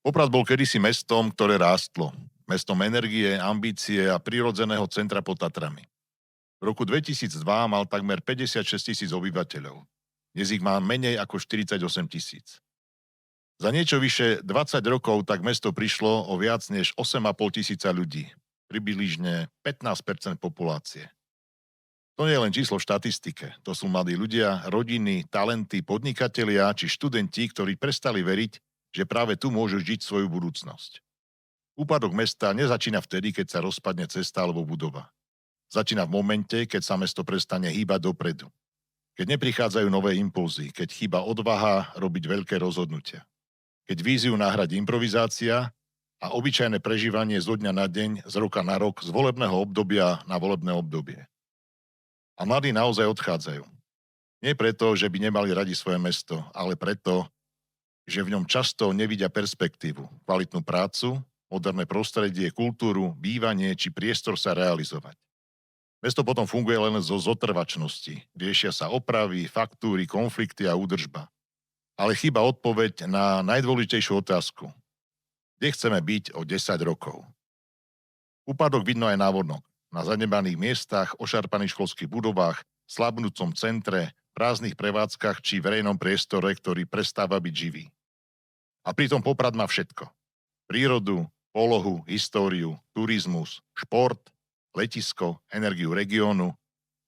Poprad bol kedysi mestom, ktoré rástlo. Mestom energie, ambície a prírodzeného centra pod Tatrami. V roku 2002 mal takmer 56 000 obyvateľov. Dnes ich má menej ako 48 000. Za niečo vyše 20 rokov tak mesto prišlo o viac než 8,5 tisíca ľudí. Približne 15% populácie. To nie je len číslo v štatistike. To sú mladí ľudia, rodiny, talenty, podnikatelia či študenti, ktorí prestali veriť, že práve tu môžu žiť svoju budúcnosť. Úpadok mesta nezačína vtedy, keď sa rozpadne cesta alebo budova. Začína v momente, keď sa mesto prestane hýbať dopredu. Keď neprichádzajú nové impulzy, keď chýba odvaha robiť veľké rozhodnutia. Keď víziu nahradí improvizácia a obyčajné prežívanie zo dňa na deň, z roka na rok, z volebného obdobia na volebné obdobie. A mladí naozaj odchádzajú. Nie preto, že by nemali radi svoje mesto, ale preto, že v ňom často nevidia perspektívu, kvalitnú prácu, moderné prostredie, kultúru, bývanie či priestor sa realizovať. Mesto potom funguje len zo zotrvačnosti. Riešia sa opravy, faktúry, konflikty a údržba. Ale chýba odpoveď na najdôležitejšiu otázku. Kde chceme byť o 10 rokov? Úpadok vidno aj návonok. Na zanedbaných miestach, ošarpaných školských budovách, slabnúcom centre, prázdnych prevádzkach či verejnom priestore, ktorý prestáva byť živý. A pritom Poprad má všetko. Prírodu, polohu, históriu, turizmus, šport, letisko, energiu regiónu,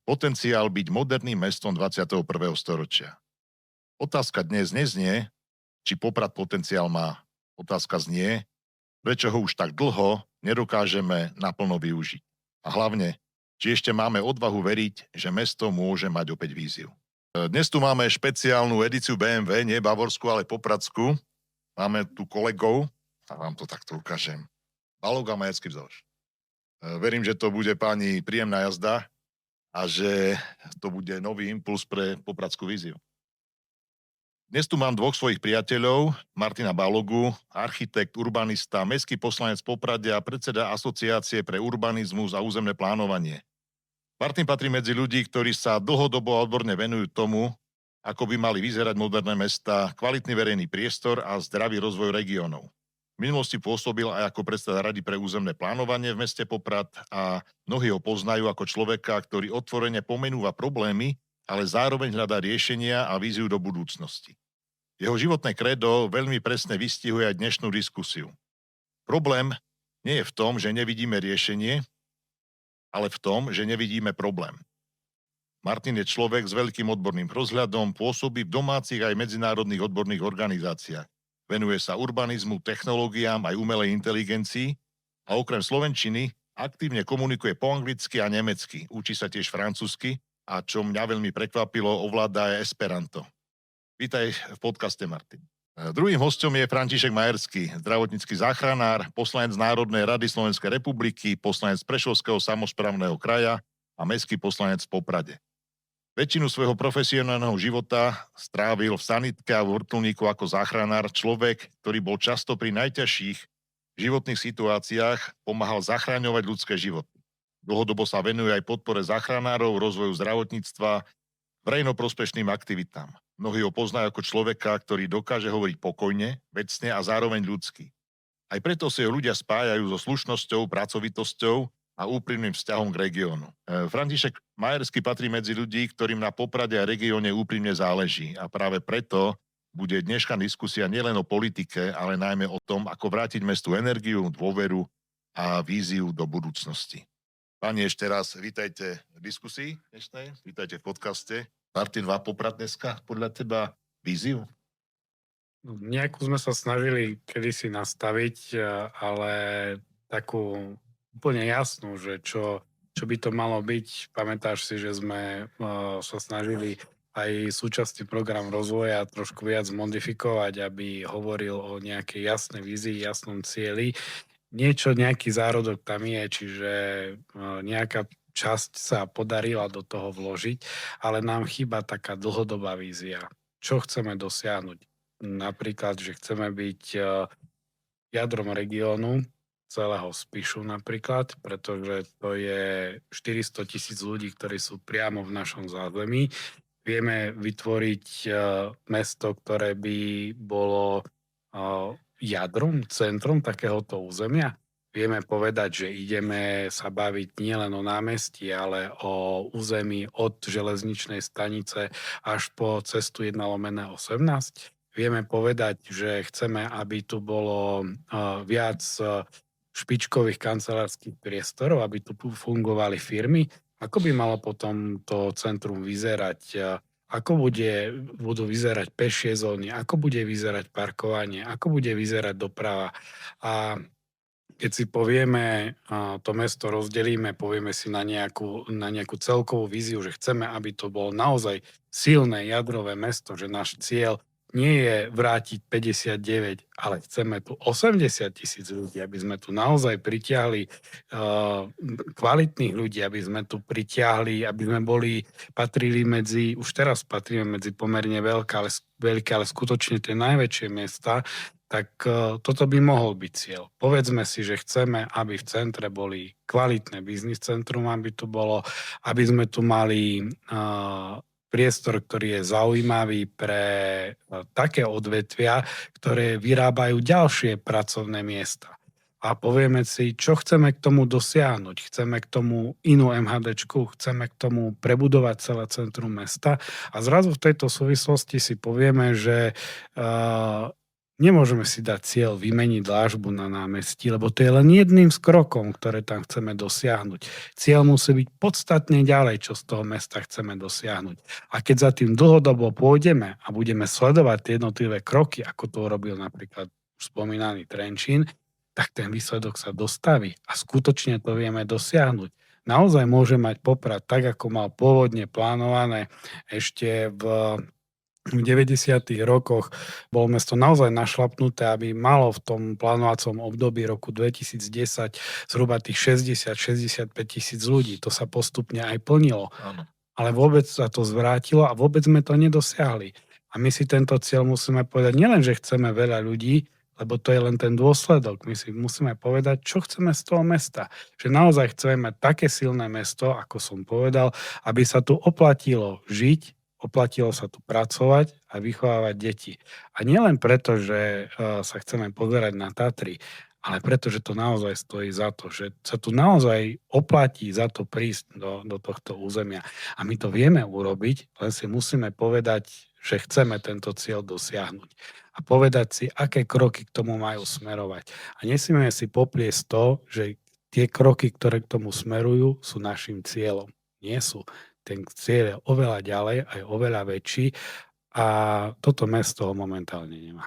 potenciál byť moderným mestom 21. storočia. Otázka dnes neznie, či Poprad potenciál má. Otázka znie, prečo ho už tak dlho nedokážeme naplno využiť. A hlavne, či ešte máme odvahu veriť, že mesto môže mať opäť víziu. Dnes tu máme špeciálnu edíciu BMW, nie bavorskú, ale popradskú. Máme tu kolegov, a vám to takto ukážem. Balog a Majerský Bzoš. Verím, že to bude páni príjemná jazda a že to bude nový impuls pre popradskú víziu. Dnes tu mám dvoch svojich priateľov, Martina Balogu, architekt, urbanista, mestský poslanec Poprade a predseda Asociácie pre urbanizmus a územné plánovanie. Martin patrí medzi ľudí, ktorí sa dlhodobo a odborne venujú tomu, ako by mali vyzerať moderné mestá, kvalitný verejný priestor a zdravý rozvoj regiónov. V minulosti pôsobil aj ako predseda Rady pre územné plánovanie v meste Poprad a mnohí ho poznajú ako človeka, ktorý otvorene pomenúva problémy, ale zároveň hľadá riešenia a víziu do budúcnosti. Jeho životné kredo veľmi presne vystihuje aj dnešnú diskusiu. Problém nie je v tom, že nevidíme riešenie, ale v tom, že nevidíme problém. Martin je človek s veľkým odborným rozhľadom, pôsobí v domácich aj medzinárodných odborných organizáciách. Venuje sa urbanizmu, technológiám aj umelej inteligencii a okrem slovenčiny aktívne komunikuje po anglicky a nemecky. Učí sa tiež francúzsky a čo mňa veľmi prekvapilo, ovláda aj esperanto. Vítaj v podcaste, Martin. Druhým hosťom je František Majerský, zdravotnícky záchranár, poslanec Národnej rady Slovenskej republiky, poslanec Prešovského samosprávneho kraja a mestský poslanec v Poprade. Väčšinu svojho profesionálneho života strávil v sanitke a v vrtuľníku ako záchranár, človek, ktorý bol často pri najťažších životných situáciách, pomáhal zachraňovať ľudské životy. Dlhodobo sa venuje aj podpore záchranárov, rozvoju zdravotníctva, verejnoprospešným aktivitám. Mnohí ho poznajú ako človeka, ktorý dokáže hovoriť pokojne, vecne a zároveň ľudsky. Aj preto si ho ľudia spájajú so slušnosťou, pracovitosťou a úprimným vzťahom k regiónu. František Majerský patrí medzi ľudí, ktorým na Poprade a regióne úprimne záleží a práve preto bude dnešná diskusia nielen o politike, ale najmä o tom, ako vrátiť mestu energiu, dôveru a víziu do budúcnosti. Pani, ešte raz vítajte v diskusii dnešnej, vítajte v podcaste. Martin, má Poprad dneska podľa teba víziu? Nejakú sme sa snažili kedysi nastaviť, ale takú úplne jasnú, že čo by to malo byť. Pamätáš si, že sme sa snažili aj súčasný program rozvoja trošku viac modifikovať, aby hovoril o nejakej jasnej vízii, jasnom cieli. Nejaký zárodok tam je, čiže nejaká časť sa podarila do toho vložiť, ale nám chýba taká dlhodobá vízia. Čo chceme dosiahnuť? Napríklad, že chceme byť jadrom regiónu, celého Spišu napríklad, pretože to je 400 000 ľudí, ktorí sú priamo v našom zázemí. Vieme vytvoriť mesto, ktoré by bolo jadrom, centrom takéhoto územia? Vieme povedať, že ideme sa baviť nielen o námestí, ale o území od železničnej stanice až po cestu 1/18. Vieme povedať, že chceme, aby tu bolo viac špičkových kancelárskych priestorov, aby tu fungovali firmy. Ako by malo potom to centrum vyzerať? Ako budú vyzerať pešie zóny? Ako bude vyzerať parkovanie? Ako bude vyzerať doprava? A keď si povieme, to mesto rozdelíme, povieme si na nejakú celkovú víziu, že chceme, aby to bolo naozaj silné jadrové mesto, že náš cieľ nie je vrátiť 59, ale chceme tu 80 000 ľudí, aby sme tu naozaj pritiahli kvalitných ľudí, aby sme tu pritiahli, aby sme patrili už teraz patríme medzi pomerne veľké, ale skutočne tie najväčšie mesta, tak toto by mohol byť cieľ. Povedzme si, že chceme, aby v centre boli kvalitné biznis centrum, aby tu bolo, aby sme tu mali priestor, ktorý je zaujímavý pre také odvetvia, ktoré vyrábajú ďalšie pracovné miesta. A povieme si, čo chceme k tomu dosiahnuť. Chceme k tomu inú MHDčku, chceme k tomu prebudovať celé centrum mesta. A zrazu v tejto súvislosti si povieme, že nemôžeme si dať cieľ vymeniť dlážbu na námestí, lebo to je len jedným z krokov, ktoré tam chceme dosiahnuť. Cieľ musí byť podstatne ďalej, čo z toho mesta chceme dosiahnuť. A keď za tým dlhodobo pôjdeme a budeme sledovať tie jednotlivé kroky, ako to urobil napríklad už spomínaný Trenčín, tak ten výsledok sa dostaví a skutočne to vieme dosiahnuť. Naozaj môže mať Poprad tak, ako mal pôvodne plánované ešte v 90. rokoch, bolo mesto naozaj našlapnuté, aby malo v tom plánovacom období roku 2010 zhruba tých 60-65 000 ľudí. To sa postupne aj plnilo. Áno. Ale vôbec sa to zvrátilo a vôbec sme to nedosiahli. A my si tento cieľ musíme povedať nielen, že chceme veľa ľudí, lebo to je len ten dôsledok. My si musíme povedať, čo chceme z toho mesta. Že naozaj chceme mať také silné mesto, ako som povedal, aby sa tu oplatilo žiť, oplatilo sa tu pracovať a vychovávať deti. A nielen preto, že sa chceme pozerať na Tatry, ale preto, že to naozaj stojí za to, že sa tu naozaj oplatí za to prísť do tohto územia. A my to vieme urobiť, len si musíme povedať, že chceme tento cieľ dosiahnuť. A povedať si, aké kroky k tomu majú smerovať. A nesmieme si popliesť to, že tie kroky, ktoré k tomu smerujú, sú našim cieľom. Nie sú. Ten cieľ je oveľa ďalej, aj oveľa väčší a toto mesto ho momentálne nemá.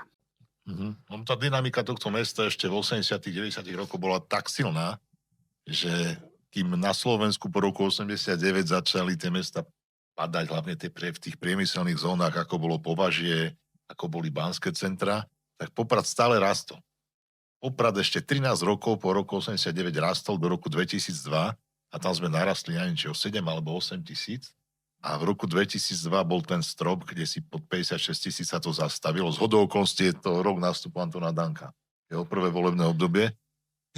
Tá dynamika tohto mesta ešte v 80 90 rokoch bola tak silná, že kým na Slovensku po roku 89 začali tie mesta padať, hlavne v tých priemyselných zónach, ako bolo Považie, ako boli Banské centra, tak Poprad stále rastol. Poprad ešte 13 rokov po roku 89 rastol do roku 2002 a tam sme narastli, neviem, či o 7 alebo 8 000. A v roku 2002 bol ten strop, kde si pod 56 000 sa to zastavilo. Zhodou okolností je to rok nástupu Antona Danka. Jeho prvé volebné obdobie.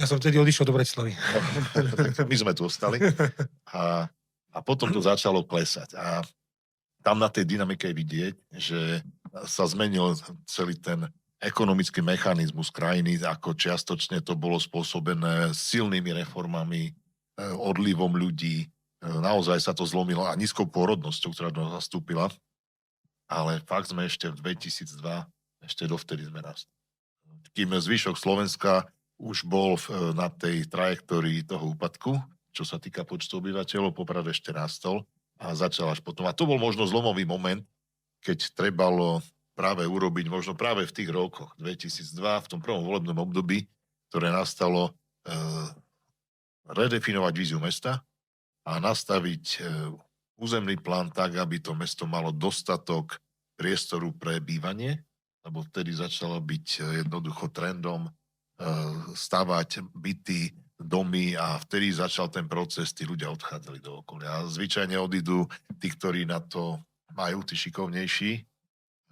Ja som vtedy odišiel do Bratislavy. My sme tu ostali. A potom to začalo klesať. A tam na tej dynamike je vidieť, že sa zmenil celý ten ekonomický mechanizmus krajiny, ako čiastočne to bolo spôsobené silnými reformami, odlivom ľudí. Naozaj sa to zlomilo a nízkou pôrodnosťou, ktorá do nás nastúpila. Ale fakt sme ešte v 2002, ešte dovtedy sme rastli. Kým zvyšok Slovenska už bol na tej trajektórii toho úpadku, čo sa týka počtu obyvateľov, Poprad ešte rastol a začal až potom. A to bol možno zlomový moment, keď trebalo práve urobiť, možno práve v tých rokoch 2002, v tom prvom volebnom období, ktoré nastalo, redefinovať víziu mesta a nastaviť územný plán tak, aby to mesto malo dostatok priestoru pre bývanie, lebo vtedy začalo byť jednoducho trendom stavať byty, domy a vtedy začal ten proces, tí ľudia odchádzali do okolia. A zvyčajne odídu tí, ktorí na to majú, tí šikovnejší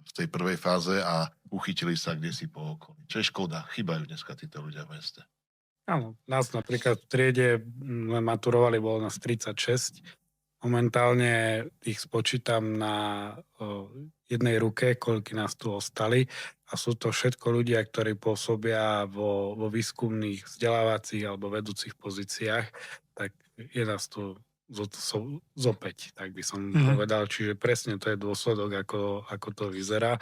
v tej prvej fáze a uchytili sa kdesi po okolí. Čo je škoda, chýbajú dneska títo ľudia v meste. Áno, nás napríklad v triede maturovali, bolo nás 36 Momentálne ich spočítam na jednej ruke, koľky nás tu ostali. A sú to všetko ľudia, ktorí pôsobia vo výskumných, vzdelávacích alebo vedúcich pozíciách. Tak je nás tu zopäť, tak by som povedal. Čiže presne to je dôsledok, ako to vyzerá.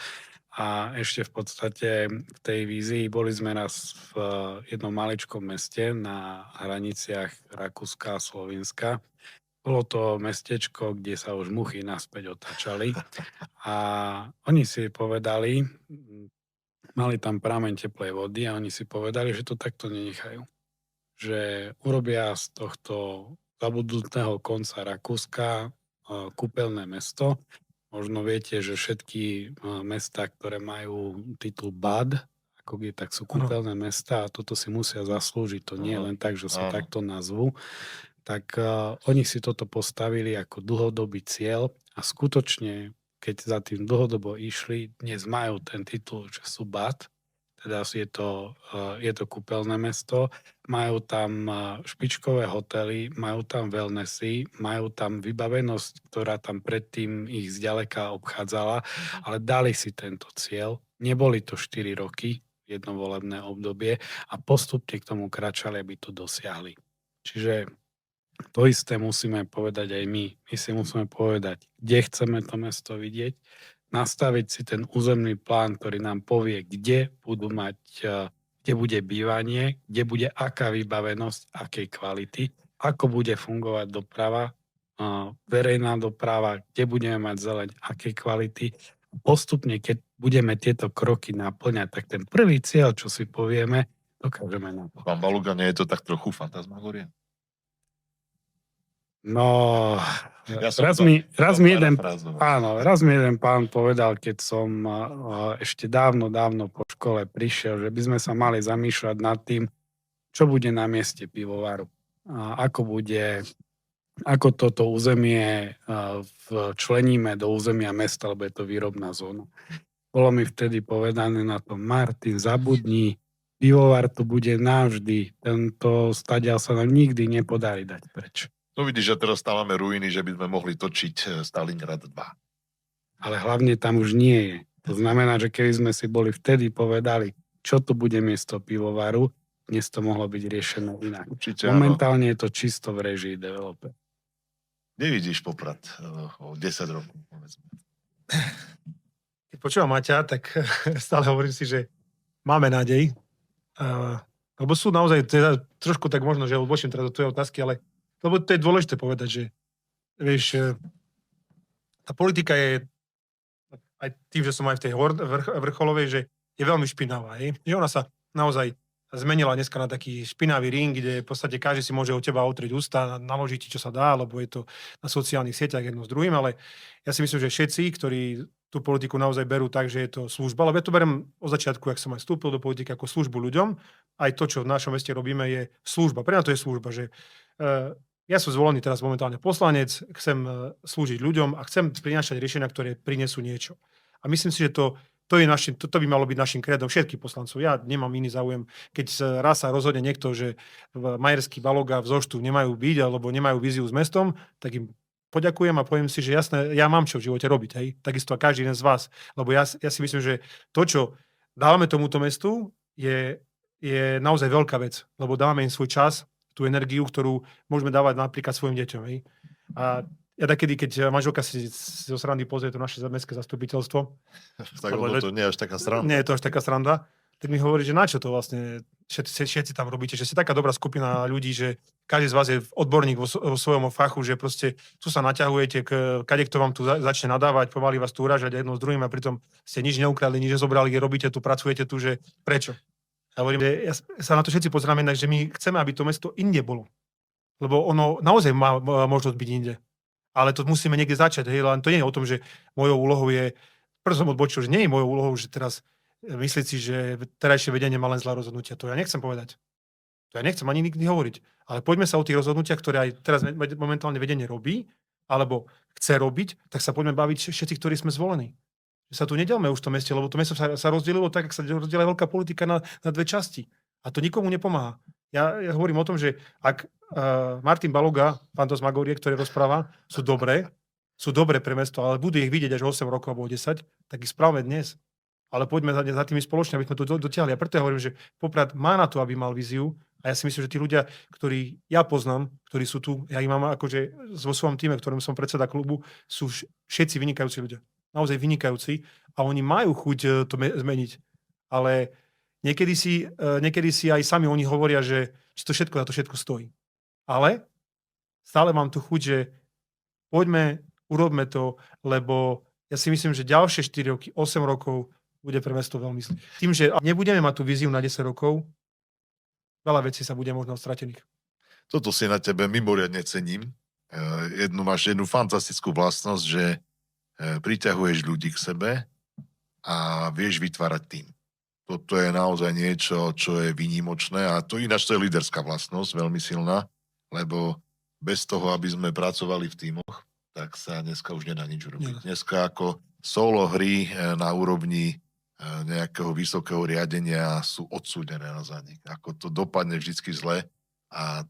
A ešte v podstate v tej vízii boli sme raz v jednom maličkom meste na hraniciach Rakúska a Slovenska. Bolo to mestečko, kde sa už muchy naspäť otáčali. A oni si povedali, mali tam prameň teplej vody a oni si povedali, že to takto nenechajú. Že urobia z tohto zabudnutého konca Rakúska kúpeľné mesto. Možno viete, že všetky mestá, ktoré majú titul Bad, ako je, tak sú kúpeľné mestá a toto si musia zaslúžiť. To nie je len tak, že sa takto nazvú. Tak oni si toto postavili ako dlhodobý cieľ a skutočne, keď za tým dlhodobo išli, dnes majú ten titul, že sú Bad, teda je to kúpeľné mesto, majú tam špičkové hotely, majú tam wellnessy, majú tam vybavenosť, ktorá tam predtým ich zďaleka obchádzala, ale dali si tento cieľ. Neboli to 4 roky, jedno volebné obdobie a postupne k tomu kráčali, aby to dosiahli. Čiže to isté musíme povedať aj my. My si musíme povedať, kde chceme to mesto vidieť, nastaviť si ten územný plán, ktorý nám povie, kde bude bývanie, kde bude aká vybavenosť, akej kvality, ako bude fungovať doprava, verejná doprava, kde budeme mať zeleň, akej kvality. Postupne, keď budeme tieto kroky naplňať, tak ten prvý cieľ, čo si povieme, dokážeme naplňať. Pán Baluga, nie je to tak trochu fantasmagória? No, Ja raz mi jeden pán povedal, keď som ešte dávno po škole prišiel, že by sme sa mali zamýšľať nad tým, čo bude na mieste pivovaru. Ako toto územie včleníme do územia mesta, lebo je to výrobná zóna. Bolo mi vtedy povedané na to, Martin, zabudni, pivovar tu bude navždy, tento stadiaľ sa nám nikdy nepodarí dať preč. No vidíš, že teraz stávame ruiny, že by sme mohli točiť Stalingrad 2. Ale hlavne tam už nie je. To znamená, že keby sme si boli vtedy povedali, čo tu bude miesto pivovaru, dnes to mohlo byť riešené inak. Určite, momentálne je to čisto v režii developer. Nevidíš Poprad o 10 rokov, povedzme. Keď počúvam Maťa, tak stále hovorím si, že máme nádej. Lebo sú naozaj, teda, trošku tak možno, že odbočím teraz do tvojej otázky, ale lebo to je dôležité povedať, že vieš, tá politika je aj tým, že som aj v tej vrcholovej, že je veľmi špinavá. Že ona sa naozaj zmenila dneska na taký špinavý ring, kde v podstate každý si môže od teba otrieť ústa, naložiť ti, čo sa dá, lebo je to na sociálnych sieťach jedno s druhým, ale ja si myslím, že všetci, ktorí tú politiku naozaj berú tak, že je to služba, lebo ja to berem od začiatku, ak som aj vstúpil do politiky, ako službu ľuďom, aj to, čo v našom meste robíme, je služba. Pre mňa to je služba, že ja som zvolený teraz momentálne poslanec, chcem slúžiť ľuďom a chcem prinášať riešenia, ktoré prinesú niečo. A myslím si, že to by malo byť našim kredom všetkých poslancov. Ja nemám iný záujem. Keď raz sa rozhodne niekto, že Majerský, Baloga v Zoštu nemajú byť alebo nemajú víziu s mestom, tak im poďakujem a poviem si, že jasné, ja mám čo v živote robiť. Hej? Takisto a každý jeden z vás. Lebo ja si myslím, že to, čo dávame tomuto mestu, je naozaj veľká vec. Lebo dávame im svoj čas, tú energiu, ktorú môžeme dávať napríklad svojim deťom. Hej? A ja takedy, keď manželka si zo srandy pozrie to naše mestské zastupiteľstvo, tak to nie je až taká sranda. Nie je to až taká sranda, tak mi hovorí, že na čo to vlastne všetci tam robíte, že ste taká dobrá skupina ľudí, že každý z vás je odborník vo svojom fachu, že proste tu sa naťahujete, kadekto vám tu začne nadávať, pomaly vás tu uražať jedno s druhým a pritom ste nič neukradli, nič nezobrali, robíte tu, pracujete tu, že prečo? Ja hovorím, že sa na to všetci pozeráme, že my chceme, aby to mesto inde bolo. Lebo ono naozaj má možnosť byť inde. Ale to musíme niekde začať. Hej? Len to nie je o tom, že mojou úlohou je, preto som odbočil, že nie je mojou úlohou, že teraz myslieť si, že terajšie vedenie má len zlé rozhodnutia. To ja nechcem povedať. To ja nechcem ani nikdy hovoriť. Ale poďme sa o tých rozhodnutiach, ktoré aj teraz momentálne vedenie robí, alebo chce robiť, tak sa poďme baviť všetci, ktorí sme zvolení. Že sa tu nedelme už v tom meste, lebo to mesto sa rozdelilo tak, ako sa rozdiela veľká politika na dve časti. A to nikomu nepomáha. Ja hovorím o tom, že ak Martin Baloga, fantasmagórie, ktoré rozpráva, sú dobré pre mesto, ale budú ich vidieť až 8 rokov alebo 10, tak ich správame dnes. Ale poďme za tými spoločne, aby sme to dotiahli. A preto ja hovorím, že Poprad má na to, aby mal víziu. A ja si myslím, že tí ľudia, ktorí ja poznám, ktorí sú tu, ja ich mám akože vo svojom týme, ktorom som predseda klubu, sú všetci vynikajúci ľudia. Naozaj vynikajúci. A oni majú chuť to zmeniť. Ale niekedy si aj sami oni hovoria, že či to všetko za to všetko stojí. Ale stále mám tu chuť, že poďme, urobme to, lebo ja si myslím, že ďalšie 4 roky, 8 rokov bude pre mesto veľmi zlý. Tým, že nebudeme mať tú víziu na 10 rokov, veľa vecí sa bude možno stratených. Toto si na tebe mimoriadne cením. Máš jednu fantastickú vlastnosť, že priťahuješ ľudí k sebe a vieš vytvárať tým. Toto je naozaj niečo, čo je výnimočné a to ináč to je líderská vlastnosť, veľmi silná, lebo bez toho, aby sme pracovali v tímoch, tak sa dneska už nedá nič urobiť. Dneska ako solo hry na úrovni nejakého vysokého riadenia sú odsúdené na zánik. Ako to dopadne vždycky zle a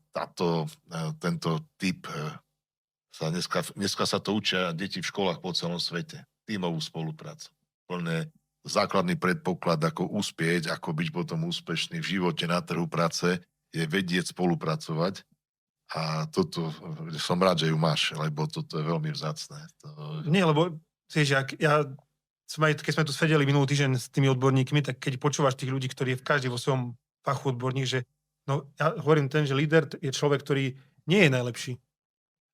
tento typ dneska sa to učia deti v školách po celom svete. Tímovú spoluprácu. Plne základný predpoklad, ako uspieť, ako byť potom úspešný v živote na trhu práce, je vedieť spolupracovať. A toto som rád, že ju máš, lebo toto je veľmi vzácne. Nie, lebo keď sme tu sedeli minulý týždeň s tými odborníkmi, tak keď počúvaš tých ľudí, ktorí je v každý vo svojom fachu odborník, že ja hovorím že líder je človek, ktorý nie je najlepší,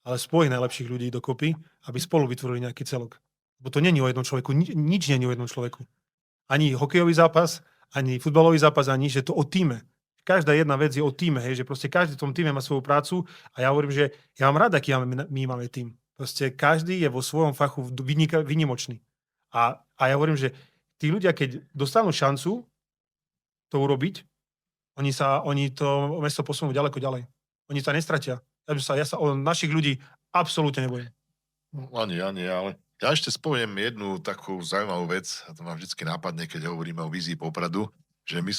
ale spojí najlepších ľudí dokopy, aby spolu vytvorili nejaký celok. Lebo to nie je o jednom človeku, nič nie je o jednom človeku. Ani hokejový zápas, ani futbalový zápas, ani že to o týme. Každá jedna vec je o týme, hej, že proste každý v tom týme má svoju prácu a ja hovorím, že ja mám rád, aký my máme tým. Proste každý je vo svojom fachu výnimočný. A ja hovorím, že tí ľudia, keď dostanú šancu to urobiť, oni to mesto posunú ďaleko ďalej. Oni sa nestratia. Ja sa o našich ľudí absolútne nebojím. Ani, ale ja ešte spomeniem jednu takú zaujímavú vec, a to ma vždycky nápadne, keď hovoríme o vízii Popradu, že my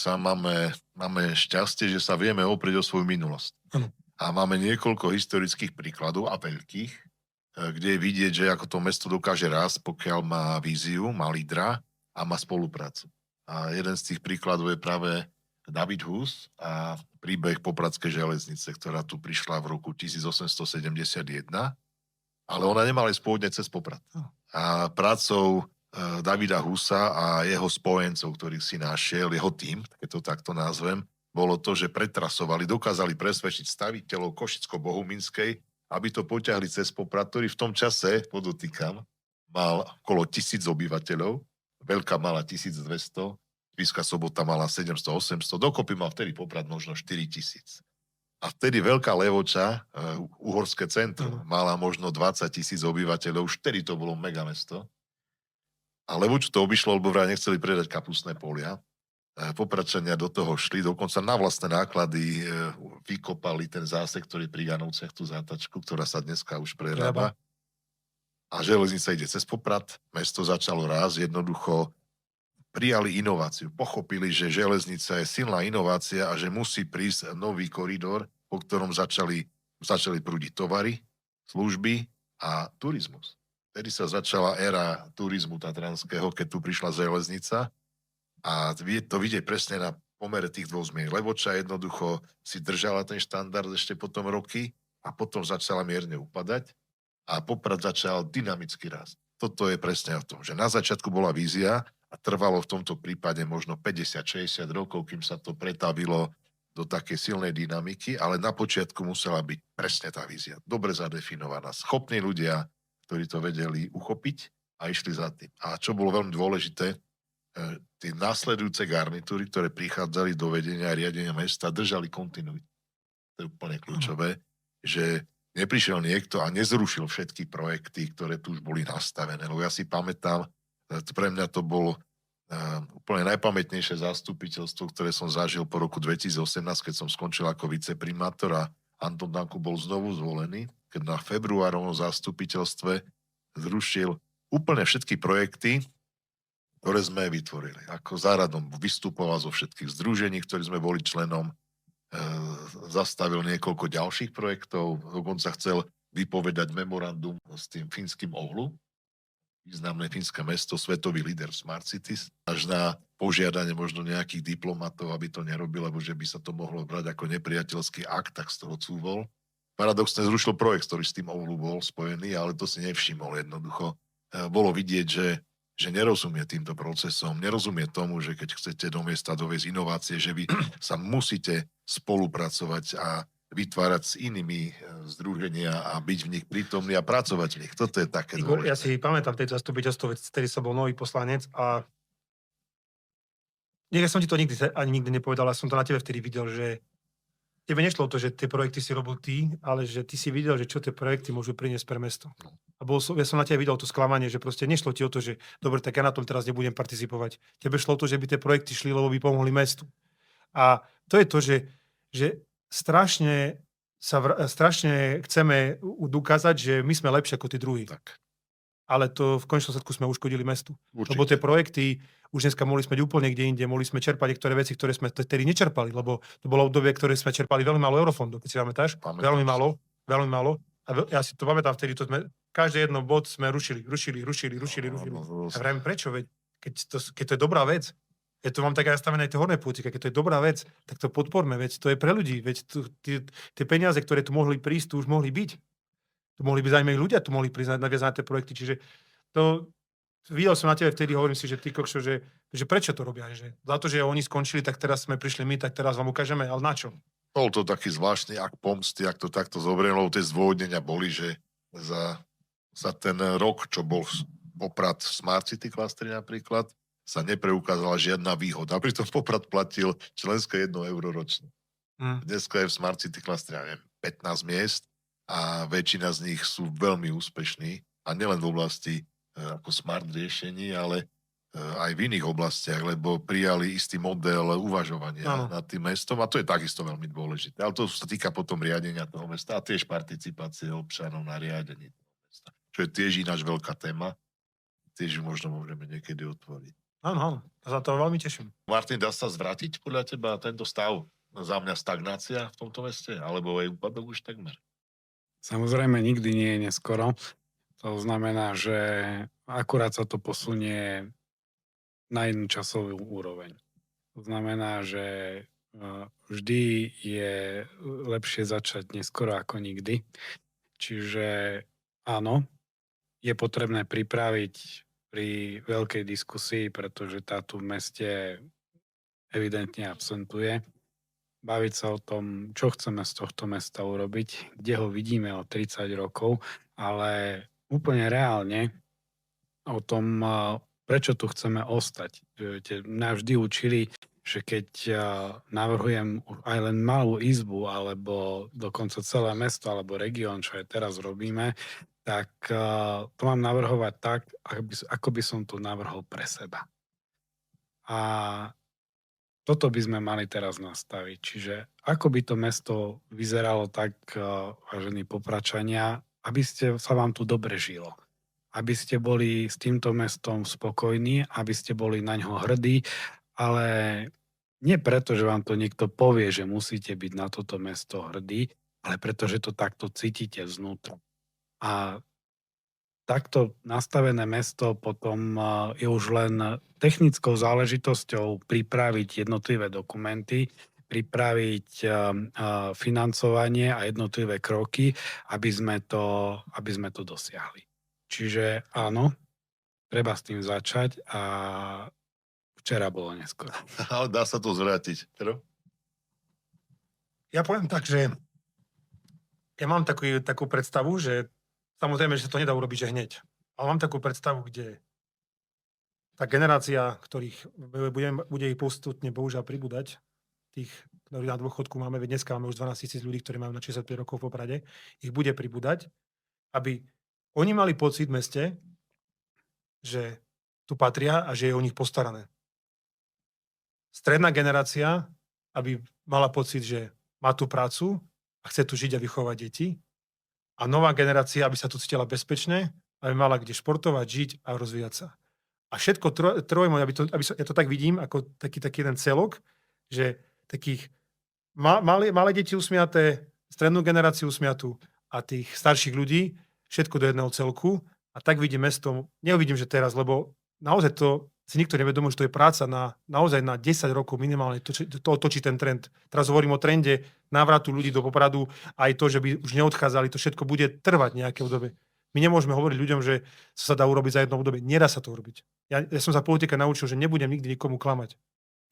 máme šťastie, že sa vieme oprieť o svoju minulosť. Ano. A máme niekoľko historických príkladov a veľkých, kde je vidieť, že ako to mesto dokáže rásť, pokiaľ má víziu, má lídra a má spoluprácu. A jeden z tých príkladov je práve David Hus a príbeh Popradskej železnice, ktorá tu prišla v roku 1871, ale ona nemala ísť pôvodne cez Poprad. A prácou Davida Husa a jeho spojencov, ktorých si našiel, jeho tým, keď to takto nazvem, bolo to, že dokázali presvedčiť staviteľov Košicko-Bohumínskej, aby to poťahli cez Poprad, ktorý v tom čase, podotýkam, mal okolo 1000 obyvateľov, Veľká mala 1200, Spišská Sobota mala 700-800, dokopy mal vtedy Poprad možno 4000. A vtedy Veľká Levoča, uhorské centrum, mala možno 20 000 obyvateľov, už vtedy to bolo megamesto. A Levoču to obišlo, lebo vraj nechceli predať kapustné polia. Popradčania do toho šli, dokonca na vlastné náklady vykopali ten zásek, ktorý pri Janovciach, tú zátačku, ktorá sa dneska už prerába. A železnica ide cez Poprad, mesto začalo rásť, jednoducho prijali inováciu. Pochopili, že železnica je silná inovácia a že musí prísť nový koridor, po ktorom začali prúdiť tovary, služby a turizmus. Vtedy sa začala éra turizmu tatranského, keď tu prišla železnica. A to vidieť presne na pomere tých dvoch zmien. Levoča jednoducho si držala ten štandard ešte potom roky a potom začala mierne upadať a Poprad začal dynamicky rásť. Toto je presne o tom, že na začiatku bola vízia a trvalo v tomto prípade možno 50-60 rokov, kým sa to pretavilo do takej silnej dynamiky, ale na počiatku musela byť presne tá vízia. Dobre zadefinovaná, schopní ľudia, ktorí to vedeli uchopiť a išli za tým. A čo bolo veľmi dôležité, tie následujúce garnitúry, ktoré prichádzali do vedenia a riadenia mesta, držali kontinuitu. To je úplne kľúčové, že neprišiel niekto a nezrušil všetky projekty, ktoré tu už boli nastavené. Lebo ja si pamätám, pre mňa to bolo úplne najpamätnejšie zastupiteľstvo, ktoré som zažil po roku 2018, keď som skončil ako viceprimátor a Anton Danko bol znovu zvolený, keď na februárovom zastupiteľstve zrušil úplne všetky projekty, ktoré sme vytvorili. Ako záradom vystupoval zo všetkých združení, ktorí sme boli členom, zastavil niekoľko ďalších projektov, dokonca chcel vypovedať memorandum s tým fínskym Oulu, významné fínske mesto, svetový líder Smart Cities, až na požiadanie možno nejakých diplomatov, aby to nerobil, lebo že by sa to mohlo brať ako nepriateľský akt, tak z toho cúvol. Paradoxne zrušil projekt, ktorý s tým Oulu bol spojený, ale to si nevšimol jednoducho. Bolo vidieť, že nerozumie týmto procesom, nerozumie tomu, že keď chcete do miesta doviesť inovácie, že vy sa musíte spolupracovať a vytvárať s inými združenia a byť v nich prítomný a pracovať v nich. Toto je také Igor, dôležité. ja si pamätám tejto zastupiteľstvo, vtedy som bol nový poslanec a ja som ti to nikdy nepovedal, ale som to na tebe vtedy videl, že tebe nešlo o to, že tie projekty si robil ty, ale že ty si videl, že čo tie projekty môžu priniesť pre mesto. A ja som na tebe videl to sklamanie, že proste nešlo ti o to, že dobre, tak ja na tom teraz nebudem participovať. Tebe šlo o to, že by tie projekty šli, lebo by pomohli mestu. A to je to, že strašne chceme dokázať, že my sme lepšie ako tí druhí. Tak, Ale to v konečnom sledku sme uškodili mestu. určite. Lebo tie projekty, už dneska mohli sme úplne kde inde, mohli sme čerpať niektoré veci, ktoré sme tedy nečerpali, lebo to bolo obdobie, ktoré sme čerpali veľmi málo eurofondov, keď si pamätáš? Pamätám Veľmi si. málo. A ja si to pamätám vtedy, každý jedno bod sme rušili. No, A vrajím, prečo? Veď, keď to je dobrá vec, ja to mám tak aj nastavené aj tie horné pútika, keď to je dobrá vec, tak to podporme, veď to je pre ľudí, veď tie peniaze, ktoré tu mohli prísť, tu už mohli byť. Tu mohli byť zaujímaví ľudia, tu mohli prísť naviazať na tie projekty, čiže to videl som na tebe vtedy, hovorím si, že ty kokšo, že prečo to robia, že za to, že oni skončili, tak teraz sme prišli my, tak teraz vám ukážeme, ale na čo? Bol to taký zvláštny akt pomsty, ak to takto zoberiem, lebo tie zdôvodnenia boli, že za ten rok, čo bol Poprad v Smart City klastri napríklad, sa nepreukázala žiadna výhoda. Pritom Poprad platil členské 1 euro ročne. Dneska je v Smart City klastri, neviem, 15 miest a väčšina z nich sú veľmi úspešní a nielen v oblasti ako smart riešení, ale aj v iných oblastiach, lebo prijali istý model uvažovania nad tým mestom a to je takisto veľmi dôležité. Ale to sa týka potom riadenia toho mesta a tiež participácie občanov na riadení toho mesta. Čo je tiež ináč veľká téma. Tiež ju možno môžeme niekedy otvoriť. Áno, za to veľmi teším. Martin, dá sa zvrátiť podľa teba tento stav? Za mňa stagnácia v tomto meste? Alebo aj úpadok už takmer? Samozrejme, nikdy nie je neskoro. To znamená, že akurát sa to posunie na jednu časovú úroveň. To znamená, že vždy je lepšie začať neskoro ako nikdy. Čiže áno, je potrebné pripraviť pri veľkej diskusii, pretože tá tu v meste evidentne absentuje. Baviť sa o tom, čo chceme z tohto mesta urobiť, kde ho vidíme o 30 rokov, ale úplne reálne o tom, prečo tu chceme ostať. Mňa vždy učili, že keď navrhujem aj len malú izbu, alebo dokonca celé mesto, alebo región, čo aj teraz robíme, tak to mám navrhovať tak, ako by som to navrhol pre seba. A toto by sme mali teraz nastaviť. Čiže ako by to mesto vyzeralo tak, vážení Popračania, aby sa vám tu dobre žilo. Aby ste boli s týmto mestom spokojní, aby ste boli na ňo hrdí, ale nie preto, že vám to niekto povie, že musíte byť na toto mesto hrdí, ale preto, že to takto cítite vznútra. A takto nastavené mesto potom je už len technickou záležitosťou pripraviť jednotlivé dokumenty, pripraviť financovanie a jednotlivé kroky, aby sme to dosiahli. Čiže áno, treba s tým začať a včera bolo neskoro. Ale dá sa to zvrátiť. Ja poviem tak, že ja mám takú predstavu, že samozrejme, že sa to nedá urobiť, že hneď. Ale mám takú predstavu, kde tá generácia, ktorých bude ich postupne bohužiaľ pribúdať, tých, ktorí na dôchodku máme, veď dneska máme už 12 000 ľudí, ktorí majú na 65 rokov v Poprade, ich bude pribúdať, aby oni mali pocit v meste, že tu patria a že je o nich postarané. Stredná generácia, aby mala pocit, že má tu prácu a chce tu žiť a vychovať deti. A nová generácia, aby sa tu cítila bezpečne, aby mala kde športovať, žiť a rozvíjať sa. A všetko ja to tak vidím, ako taký jeden celok, že takých malé deti usmiaté, strednú generáciu usmiatú a tých starších ľudí, všetko do jedného celku. A tak vidím mesto, neuvidím, že teraz, lebo naozaj to si nikto nevedomuje, že to je práca naozaj na 10 rokov minimálne, to otočí ten trend. Teraz hovorím o trende návratu ľudí do Popradu, aj to, že by už neodchádzali, to všetko bude trvať nejaké obdobie. My nemôžeme hovoriť ľuďom, že sa dá urobiť za jedno obdobie. Nedá sa to urobiť. Ja som sa politika naučil, že nebudem nikdy nikomu klamať.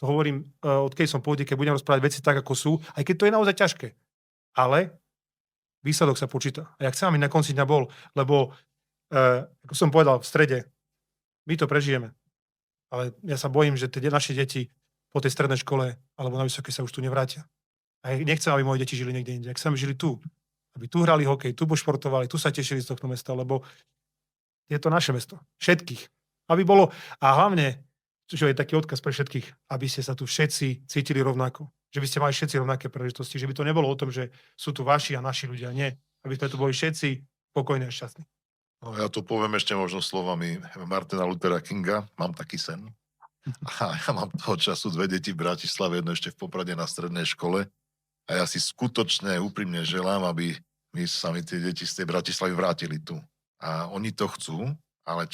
To hovorím, odkedy som v politike, budem rozprávať veci tak, ako sú, aj keď to je naozaj ťažké. Ale výsledok sa počíta. A ja chcem, aby na konci dňa bol, lebo, ako som povedal, v strede, my to prežijeme. Ale ja sa bojím, že tie naše deti po tej strednej škole alebo na vysokej sa už tu nevrátia. A ja nechcem, aby moje deti žili niekde inde. Ja chcem, aby žili tu. Aby tu hrali hokej, tu športovali, tu sa tešili z tohto mesta, lebo je to naše mesto. Všetkých. Aby bolo, a hlavne, čo je taký odkaz pre všetkých, aby ste sa tu všetci cítili rovnako. Že by ste mali všetci rovnaké príležitosti. Že by to nebolo o tom, že sú tu vaši a naši ľudia. Nie. Aby sme tu boli všetci spokojní a šťastní. No, ja to poviem ešte možno slovami Martina Luthera Kinga. Mám taký sen. A ja mám toho času 2 deti v Bratislave, jedno ešte v Poprade na strednej škole. A ja si skutočne úprimne želám, aby sa mi tie deti z tej Bratislavy vrátili tu. A oni to chcú, ale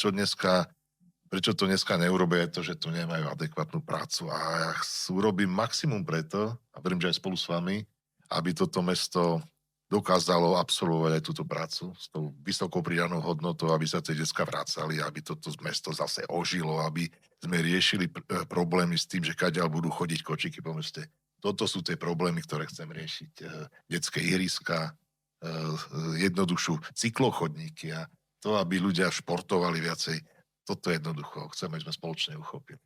prečo to dneska neurobia, je to, že tu nemajú adekvátnu prácu. A ja urobím maximum preto, a verím, že aj spolu s vami, aby toto mesto dokázalo absolvovať aj túto prácu s tou vysokou pridanou hodnotou, aby sa tie decká vracali, aby toto mesto zase ožilo, aby sme riešili problémy s tým, že kadiaľ budú chodiť kočiky po meste. Toto sú tie problémy, ktoré chcem riešiť. Detské ihriska, jednoduchú cyklochodníky a to, aby ľudia športovali viacej. Toto jednoducho chceme, sme spoločne uchopili.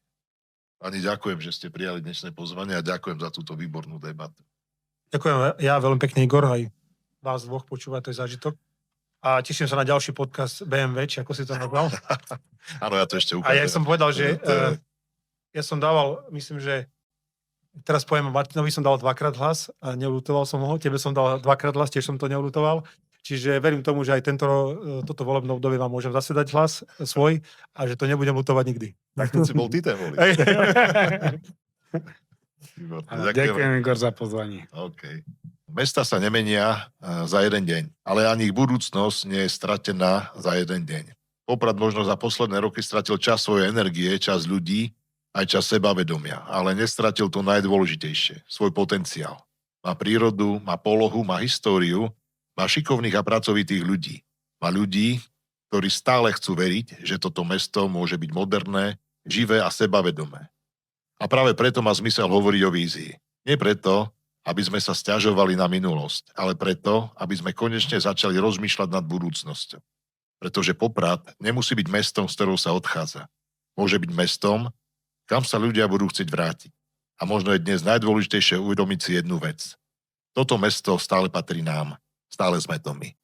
Pani, ďakujem, že ste prijali dnešné pozvanie a ďakujem za túto výbornú debatu. Ďakujem ja veľmi pekne, Igor, aj vás dvoch počúvať, to je zážitok. A teším sa na ďalší podcast BMW, či ako si to nazval. Áno, ja to ešte ukážem. A ja som povedal, že ja som dával, myslím, že teraz poviem, Martinovi som dal 2-krát hlas a neulutoval som ho, tebe som dal 2-krát hlas, tiež som to neulutoval. Čiže verím tomu, že aj toto volebné obdobie vám môžem zase dať hlas svoj a že to nebudem lutovať nikdy. Tak to si bol ty ten volič. Ďakujem, Igor, za pozvanie. OK. Mesta sa nemenia za jeden deň, ale ani ich budúcnosť nie je stratená za jeden deň. Poprad možno za posledné roky stratil čas svojej energie, čas ľudí, aj čas sebavedomia, ale nestratil to najdôležitejšie, svoj potenciál. Má prírodu, má polohu, má históriu, má šikovných a pracovitých ľudí. Má ľudí, ktorí stále chcú veriť, že toto mesto môže byť moderné, živé a sebavedomé. A práve preto má zmysel hovoriť o vízii. Nie preto, aby sme sa sťažovali na minulosť, ale preto, aby sme konečne začali rozmýšľať nad budúcnosťou. Pretože Poprad nemusí byť mestom, z ktorou sa odchádza. Môže byť mestom, kam sa ľudia budú chcieť vrátiť. A možno je dnes najdôležitejšie uvedomiť si jednu vec. Toto mesto stále patrí nám. Stále sme to my.